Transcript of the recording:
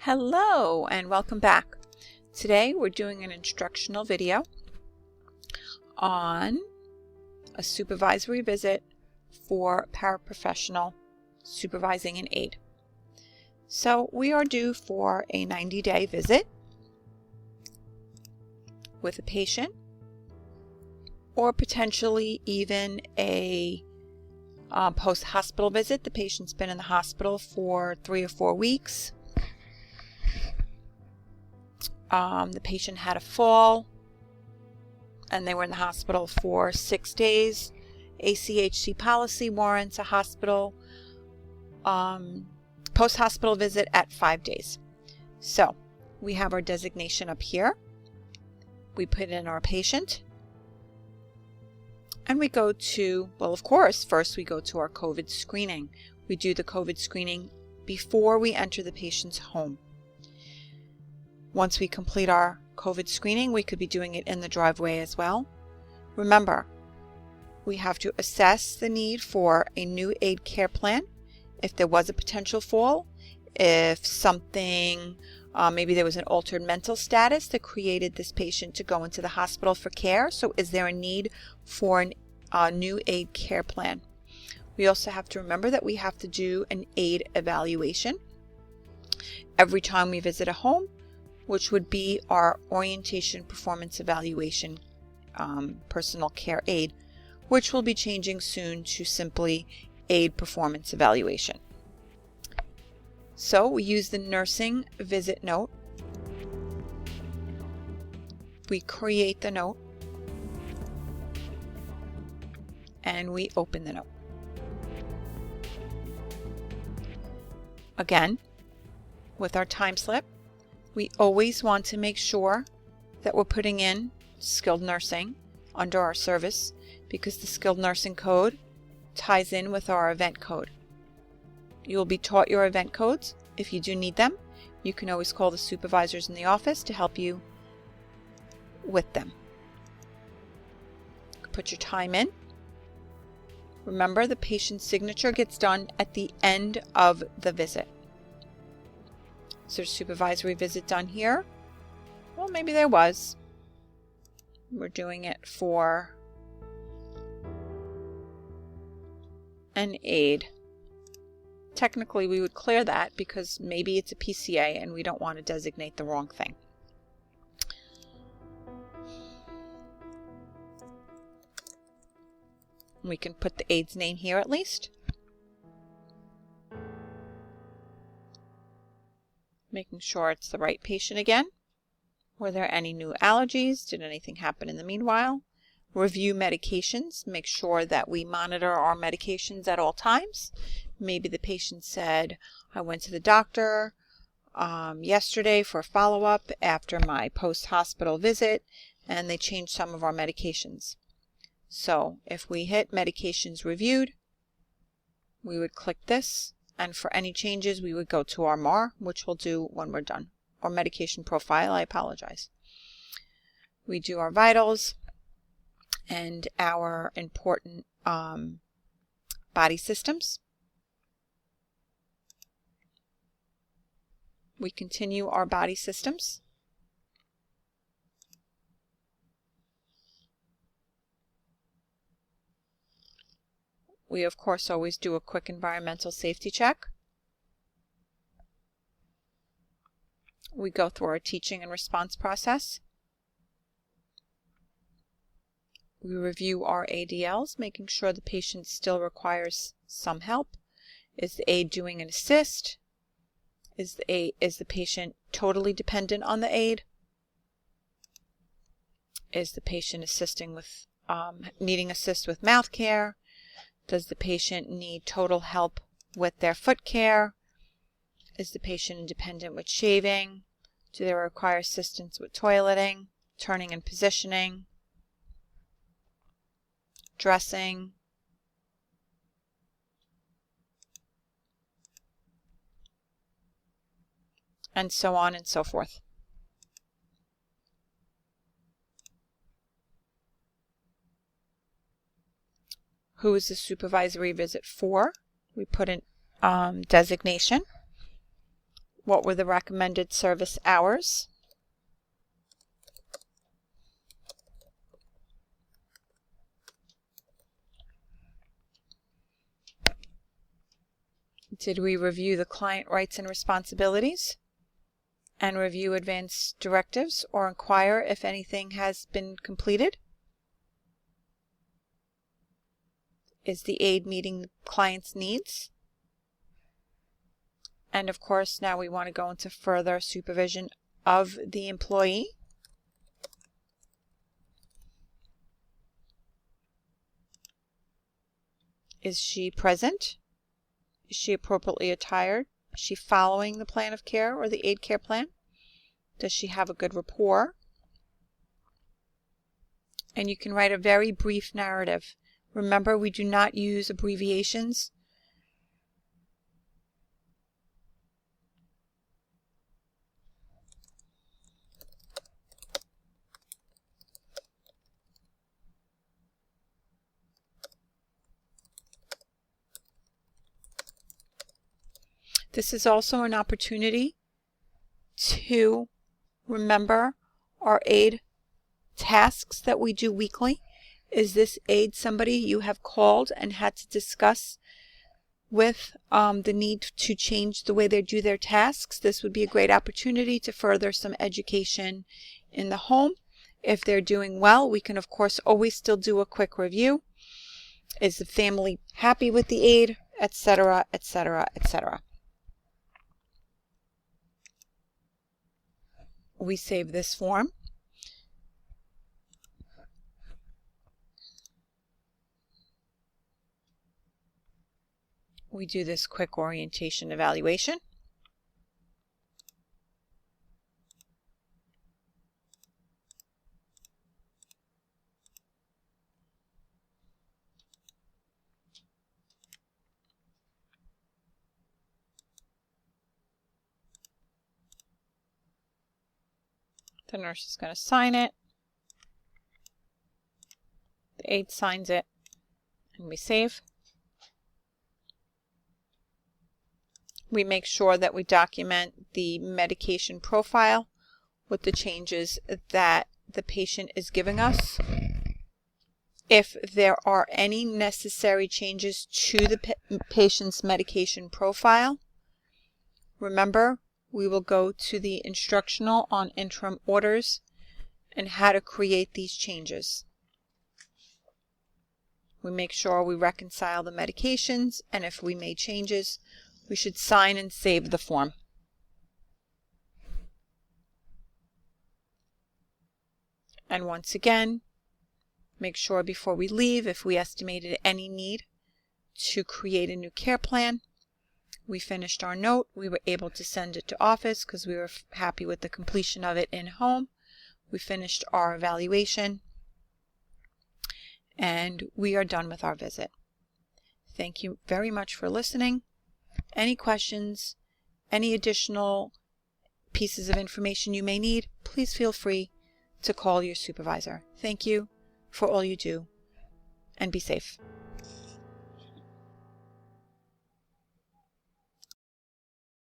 Hello and welcome back. Today we're doing an instructional video on a supervisory visit for paraprofessional supervising an aide. So we are due for a 90-day visit with a patient, or potentially even a post-hospital visit. The patient's been in the hospital for 3 or 4 weeks. The patient had a fall and they were in the hospital for 6 days. ACHC policy warrants a hospital post-hospital visit at 5 days. So we have our designation up here. We put in our patient and we go to, well, of course, first we go to our COVID screening. We do the COVID screening before we enter the patient's home. Once we complete our COVID screening, we could be doing it in the driveway as well. Remember, we have to assess the need for a new aide care plan. If there was a potential fall, if something, maybe there was an altered mental status that created this patient to go into the hospital for care. So is there a need for a new aide care plan? We also have to remember that we have to do an aide evaluation every time we visit a home, which would be our orientation performance evaluation personal care aide, which will be changing soon to simply aide performance evaluation. So we use the nursing visit note. We create the note and we open the note. Again, with our time slip, we always want to make sure that we're putting in skilled nursing under our service, because the skilled nursing code ties in with our event code. You will be taught your event codes. If you do need them, you can always call the supervisors in the office to help you with them. Put your time in. Remember, the patient's signature gets done at the end of the visit. Is there a supervisory visit done here? Well, maybe there was. We're doing it for an aide. Technically, we would clear that because maybe it's a PCA and we don't want to designate the wrong thing. We can put the aide's name here at least. Making sure it's the right patient again. Were there any new allergies? Did anything happen in the meanwhile? Review medications. Make sure that we monitor our medications at all times. Maybe the patient said, I went to the doctor yesterday for a follow-up after my post-hospital visit, and they changed some of our medications. So if we hit medications reviewed, we would click this. And for any changes, we would go to our MAR, which we'll do when we're done. Or medication profile, I apologize. We do our vitals and our important body systems. We continue our body systems. We, of course, always do a quick environmental safety check. We go through our teaching and response process. We review our ADLs, making sure the patient still requires some help. Is the aide doing an assist? Is the patient totally dependent on the aide? Is the patient assisting with needing assist with mouth care? Does the patient need total help with their foot care? Is the patient independent with shaving? Do they require assistance with toileting, turning and positioning, dressing? And so on and so forth. Who is the supervisory visit for? We put in designation. What were the recommended service hours? Did we review the client rights and responsibilities and review advance directives or inquire if anything has been completed? Is the aide meeting the client's needs? And of course, now we want to go into further supervision of the employee. Is she present? Is she appropriately attired? Is she following the plan of care or the aide care plan? Does she have a good rapport? And you can write a very brief narrative. Remember, we do not use abbreviations. This is also an opportunity to remember our aide tasks that we do weekly. Is this aide somebody you have called and had to discuss with the need to change the way they do their tasks? This would be a great opportunity to further some education in the home. If they're doing well, we can of course always still do a quick review. Is the family happy with the aide, etc., etc., etc. We save this form. We do this quick orientation evaluation. The nurse is going to sign it. The aide signs it, and we save. We make sure that we document the medication profile with the changes that the patient is giving us. If there are any necessary changes to the patient's medication profile, remember, we will go to the instructional on interim orders and how to create these changes. We make sure we reconcile the medications, and if we made changes, we should sign and save the form. And once again, make sure before we leave, if we estimated any need to create a new care plan, we finished our note. We were able to send it to office because we were happy with the completion of it in home. We finished our evaluation, and we are done with our visit. Thank you very much for listening. Any questions, any additional pieces of information you may need, please feel free to call your supervisor. Thank you for all you do, and be safe.